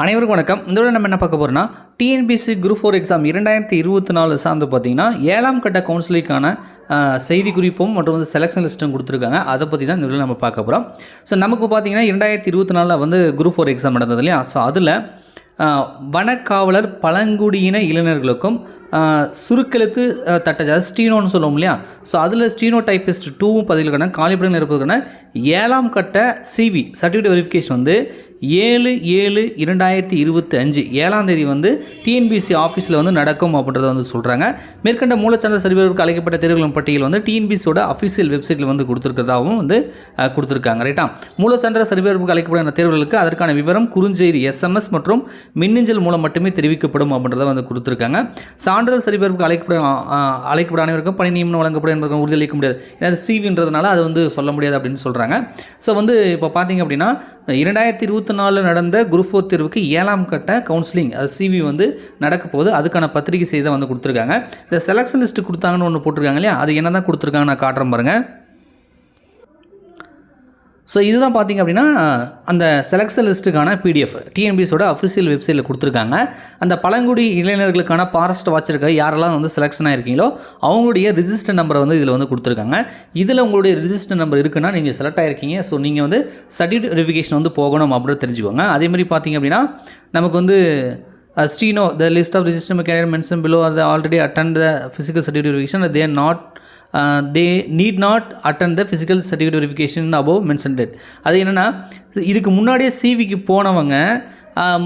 அனைவருக்கும் வணக்கம். இந்த விட நம்ம என்ன பார்க்க போகிறோம்னா, டிஎன்பிஎஸ்சி குரூப் 4 எக்ஸாம் 2024 சார்ந்து பார்த்தீங்கன்னா 7ஆம் கட்ட கவுன்சிலிங்கான செய்தி குறிப்பும் மற்றும் வந்து செலெக்ஷன் லிஸ்ட்டும் கொடுத்துருக்காங்க. அதை பற்றி தான் இந்த வீடியோவில் நம்ம பார்க்க போகிறோம். ஸோ நமக்கு பார்த்தீங்கன்னா 2024 வந்து குரூப் 4 எக்ஸாம் நடந்தது இல்லையா? ஸோ அதில் வனக்காவலர் பழங்குடியின இளைஞர்களுக்கும் சுருக்கெழுத்து தட்டச்சு அது ஸ்டீனோன்னு சொல்லுவோம் இல்லையா? ஸோ அதில் ஸ்டீனோ டைப்பிஸ்ட் 2 பதிலுக்கான காலிப்படம் இருப்பதற்கான 7ஆம் கட்ட சிவி சர்டிஃபிகேட் வெரிஃபிகேஷன் வந்து 7/7/2025 7ஆம் தேதி வந்து டிஎன்பிஎஸ்சி ஆஃபீஸில் வந்து நடக்கும் அப்படின்றத வந்து சொல்கிறாங்க. மேற்கண்ட மூலச்சந்த சரிபார்ப்புக்கு அழைக்கப்பட்ட தேர்வுகளின் பட்டியல் வந்து டிஎன்பிஎஸ்சியோட அஃபிஷியல் வெப்சைட்டில் வந்து கொடுத்துருக்கிறதாகவும் வந்து கொடுத்துருக்காங்க. ரைட்டா? மூலச்சந்த சரிபார்ப்புக்கு அழைக்கப்பட்ட தேர்வுகளுக்கு அதற்கான விவரம் குறுஞ்செய்தி SMS மற்றும் மின்னஞ்சல் மூலம் மட்டுமே தெரிவிக்கப்படும் அப்படின்றத வந்து கொடுத்துருக்காங்க. சான்றிதழ் சரிபார்ப்புக்கு அழைக்கப்பட அனைவருக்கும் பணி நியமனம் வழங்கப்படும் என்பதை உறுதியளிக்க முடியாது. ஏன்னா சிவின்றதுனால அது வந்து சொல்ல முடியாது அப்படின்னு சொல்கிறாங்க. ஸோ வந்து இப்போ பார்த்தீங்க அப்படின்னா 2024 நடந்த குரூப் 4 தேர்வுக்கு 7ஆம் கட்ட கவுன்சிலிங் அது சிவி வந்து நடக்க போகுது. அதுக்கான பத்திரிகை செய்தி வந்து கொடுத்துருக்காங்க. இந்த செலெக்ஷன் லிஸ்ட்டு கொடுத்தாங்கன்னு ஒன்று போட்டிருக்காங்க இல்லையா? அது என்ன தான் கொடுத்துருக்காங்க நான் காட்டுறேன் பாருங்கள். ஸோ இதுதான் பார்த்திங்க அப்படின்னா அந்த செலெக்ஷன் லிஸ்ட்டுக்கான PDF டிஎன்பிஎஸோட அஃபிஷியல் வெப்சைட்டில் கொடுத்துருக்காங்க. அந்த பழங்குடி இளைஞர்களுக்கான ஃபாரஸ்ட் வாட்சருக்கு யாரெல்லாம் வந்து செலெக்ஷன் ஆகிருக்கீங்களோ அவங்களுடைய ரிஜிஸ்டர் நம்பரை வந்து இதில் வந்து கொடுத்துருக்காங்க. இதில் உங்களுடைய ரிஜிஸ்டர் நம்பர் இருக்குன்னா நீங்கள் செலக்ட் ஆகிருக்கீங்க. ஸோ நீங்கள் வந்து சர்டிஃபிகேட் வெரிஃபிகேஷன் வந்து போகணும் அப்படின்னு தெரிஞ்சுக்கோங்க. அதேமாதிரி பார்த்திங்க அப்படின்னா நமக்கு வந்து steno the list of register candidate mention below are already attend the physical certificate verification they need not attend the physical certificate verification above mentioned date. அது என்னென்னா இதுக்கு முன்னாடியே சிவிக்கு போனவங்க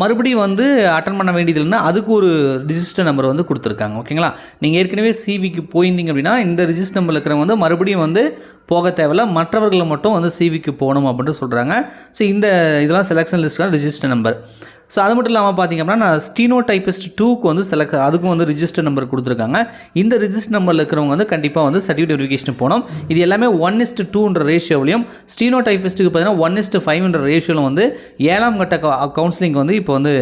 மறுபடியும் வந்து அட்டன் பண்ண வேண்டியதில்லைன்னா அதுக்கு ஒரு ரிஜிஸ்டர் நம்பர் வந்து கொடுத்துருக்காங்க. ஓகேங்களா? நீங்கள் ஏற்கனவே சிவிக்கு போயிருந்தீங்க அப்படின்னா இந்த ரிஜிஸ்டர் நம்பரில் இருக்கிறவங்க வந்து மறுபடியும் வந்து போக தேவையில்ல, மற்றவர்களை மட்டும் வந்து சிவிக்கு போகணும் அப்படின்ட்டு சொல்கிறாங்க. ஸோ இதெல்லாம் செலெக்ஷன் லிஸ்ட்டான ரிஜிஸ்டர் நம்பர். ஸோ அது மட்டும் இல்லாமல் பார்த்திங்க அப்படின்னா ஸ்டீனோ டைப்பிஸ்ட் 2க்கு வந்து அதுக்கும் வந்து ரிஜிஸ்டர் நம்பர் கொடுத்துருக்காங்க. இந்த ரிஜிஸ்டர் நம்பரில் இருக்கிறவங்க வந்து கண்டிப்பாக வந்து சர்டிஃபிகேட் வெரிஃபிகேஷன் போகணும். இது எல்லாமே 1:2 ரேஷியோவிலையும் ஸ்டீனோ டைப்பிஸ்ட்டுக்கு பார்த்தீங்கன்னா 1:5 ரேஷியோவில் வந்து 7ஆம் கட்ட கவுன்சிலிங் வந்து இப்போ வந்து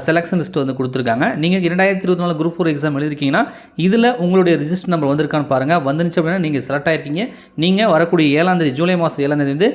செலெக்ஷன் லிஸ்ட் வந்து கொடுத்துருக்காங்க. நீங்கள் 2024 குரூப் 4 எக்ஸாம் எழுதிருக்கீங்கன்னா இதில் உங்களுடைய ரிஜிஸ்டர் நம்பர் வந்திருக்கான்னு பாருங்கள். வந்துருச்சு அப்படின்னா நீங்கள் செலக்ட் ஆகிருக்கீங்க. நீங்கள் வரக்கூடிய 7ஆம் தேதி ஜூலை மாதம் 7ஆம் தேதி வந்து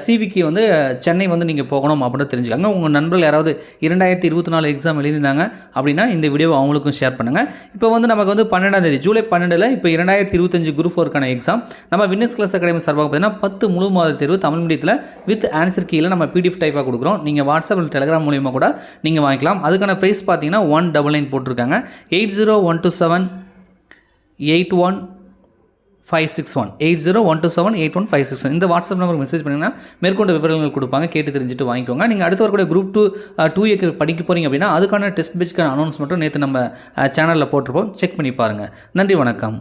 சிவிக்கு வந்து சென்னை வந்து நீங்கள் போகணும் அப்படின்னு தெரிஞ்சுக்காங்க. உங்கள் நண்பர்கள் யாராவது 2024 எக்ஸாம் எழுதியிருந்தாங்க அப்படின்னா இந்த வீடியோவை அவங்களுக்கும் ஷேர் பண்ணுங்கள். இப்போ வந்து நமக்கு வந்து 12ஆம் தேதி ஜூலை 12 இப்போ 2025 குரூப் 4க்கான எக்ஸாம் நம்ம வின்னர்ஸ் கிளாஸ் அகாடமி சார்பாக பார்த்தீங்கன்னா 10 முழு மாத தேர்வு தமிழ் மீடியத்தில் வித் ஆன்சர் கீழே நம்ம PDF டைப்பாக கொடுக்குறோம். நீங்கள் வாட்ஸ்அப் டெலிகிராம் மூலியமாக கூட நீங்கள் வாங்கிக்கலாம். அதுக்கான ப்ரைஸ் பார்த்தீங்கன்னா 199 போட்டிருக்காங்க. 8012781561 இந்த வாட்ஸ்அப் நம்பருக்கு மெசேஜ் பண்ணிங்கன்னா மேற்கொண்டு விவரங்கள் கொடுப்பாங்க. கேட்டு தெரிஞ்சுட்டு வாங்கிக்கோங்க. நீங்கள் அடுத்து வரக்கூடிய குரூப் 2A படிக்க போகிறீங்க அப்படின்னா அதுக்கான டெஸ்ட் பேட்ச்க்கான அனௌன்ஸ் மட்டும் நேற்று நம்ம சேனலில் போட்டிருப்போம். செக் பண்ணி பாருங்கள். நன்றி, வணக்கம்.